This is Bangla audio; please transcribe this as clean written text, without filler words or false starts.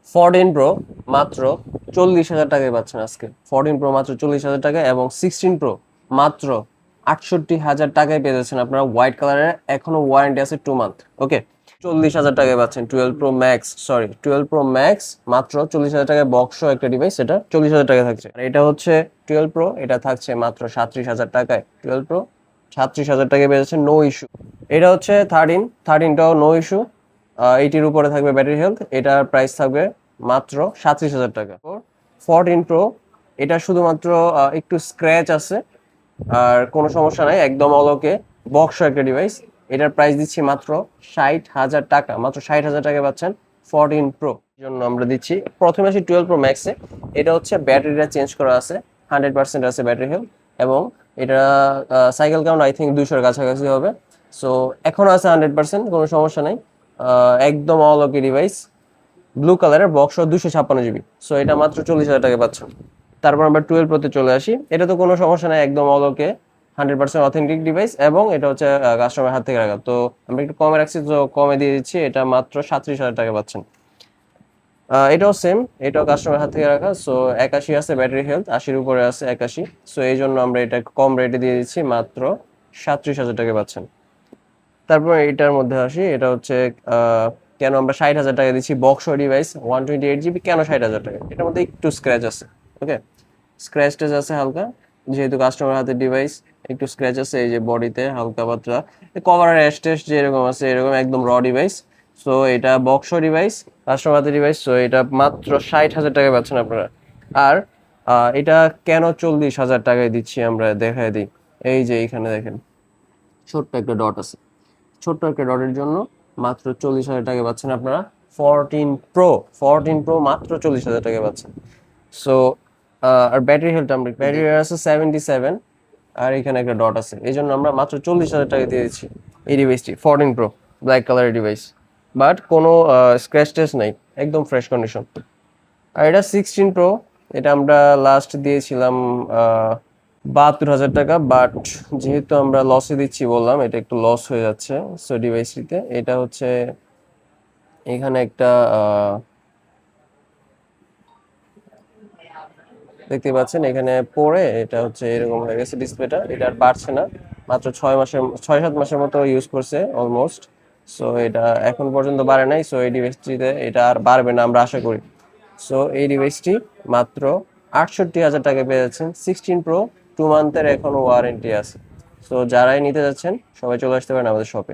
14 Pro মাত্র 40,000 টাকায় পাচ্ছেন আজকে। 14 Pro মাত্র 40,000 টাকা এবং 16 Pro মাত্র 68,000 টাকায় পেয়ে যাচ্ছেন আপনারা হোয়াইট কালারের। এখনো ওয়ারেন্টি আছে 2 মান্থ। ওকে, 40,000 টাকায় পাচ্ছেন 12 Pro Max মাত্র 40,000 টাকায় বক্স একটা ডিভাইস, এটা 40,000 টাকা থাকছে। আর এটা হচ্ছে 12 Pro, এটা থাকছে মাত্র 37,000 টাকায়। 12 Pro 37,000 টাকায় পেয়ে যাচ্ছেন, নো ইস্যু। এটা হচ্ছে 13টাও নো ইস্যু। 80-র উপরে থাকবে ব্যাটারি হেলথ, এটার প্রাইস থাকবে মাত্র 37,000 টাকা। 14 Pro এটা শুধুমাত্র একটু স্ক্র্যাচ আছে, আর কোনো সমস্যা নাই, একদম অলকে বক্স একটা ডিভাইস। এটার প্রাইস দিচ্ছি মাত্র 60,000 টাকা। মাত্র 60,000 টাকা পাচ্ছেন 14 Pro জন্য আমরা দিচ্ছি। প্রথমে আসি 12 Pro Max-এ। এটা হচ্ছে ব্যাটারিটা চেঞ্জ করা আছে, 100% আছে ব্যাটারি হেলথ, এবং এটা সাইকেল কাউন্ট আই থিঙ্ক 200-এর কাছাকাছি হবে। সো এখনো আছে 100%, কোনো সমস্যা নাই। একদম অলকে ডিভাইস, ব্লু কালারের বক্স 256 জিবি। সো এটা মাত্র 40,000 টাকা পাচ্ছেন। তারপর আমরা 12 Pro-তে চলে আসি। এটা তো কোনো সমস্যা নাই, একদম অলকে 100% অথেন্টিক ডিভাইস, এবং এটা হচ্ছে কাস্টমার হাত থেকে রাখা। তো আমরা একটু কমে রাখছি, তো কমে দিয়ে দিচ্ছি, এটা মাত্র 37,000 টাকা পাচ্ছেন। এটাও সেম, এটাও কাস্টমার হাত থেকে রাখা। সো 81 আছে ব্যাটারি হেলথ, 80-র উপরে আছে 81। সো এই জন্য আমরা এটা কম রেটে দিয়ে দিচ্ছি, মাত্র 37,000 টাকা পাচ্ছেন। তারপর এটার মধ্যে আসি। এটা হচ্ছে কেন আমরা 60,000 টাকা দিচ্ছি বক্স ডিভাইস 128 জিবি, কেন 60,000 টাকা? এটার মধ্যে একটু স্ক্র্যাচ আছে। ওকে, স্ক্র্যাচ টেচ আছে হালকা, যেহেতু কাস্টমার হাতের ডিভাইস, একটু স্ক্র্যাচ আছে এই যে বডিতে হালকা পাতলা। কভারের অ্যাশ টেস্ট যেরকম আছে এরকম একদম র ডিভাইস। সো এটা বক্স ডিভাইস, কাস্টমার হাতের ডিভাইস। সো এটা মাত্র 60,000 টাকায় পাচ্ছেন আপনারা। আর এটা কেন 40,000 টাকায় দিচ্ছি আমরা দেখায় দিই। এই যে এইখানে দেখেন ছোট্ট একটা ডট আছে, ছোট্ট একটা ডটের জন্য মাত্র 40,000 টাকা পাচ্ছেন আপনারা 14 Pro মাত্র 40,000 টাকা পাচ্ছেন। সো আর ব্যাটারি হেলথ, আমরা ব্যাটারি আছে 77, আর এখানে একটা ডট আছে, এই জন্য আমরা মাত্র 40,000 টাকা দিয়ে দিচ্ছি এই ডিভাইসটি 14 Pro ব্ল্যাক কালারের ডিভাইস। বাট কোনো স্ক্র্যাচ টেস্ট নাই, একদম ফ্রেশ কন্ডিশন। আর এটা 16 Pro, এটা আমরা লাস্ট দিয়েছিলাম 72,000 টাকা। বাট যেহেতু আমরা লসে দিচ্ছি বললাম, এটা একটু লস হয়ে যাচ্ছে। সো ডিভাইসটিতে এটা হচ্ছে এখানে একটা দেখতে পাচ্ছেন এখানে পড়ে এটা হচ্ছে এরকম হয়ে গেছে ডিসপ্লেটা, এটা আর বাড়ছে না। মাত্র 6-7 মাসের মতো ইউজ করছে অলমোস্ট। সো এটা এখন পর্যন্ত বাড়ে নাই। সো এই ডিভাইসটিতে এটা আর বাড়বে না আমরা আশা করি। সো এই ডিভাইসটি মাত্র 68,000 টাকা পেয়ে যাচ্ছেন। 16 Pro 2 মান্থের এখনো ওয়ারেন্টি আছে। সো যারাই নিতে যাচ্ছেন সবাই চলে আসতে পারেন আমাদের শপে।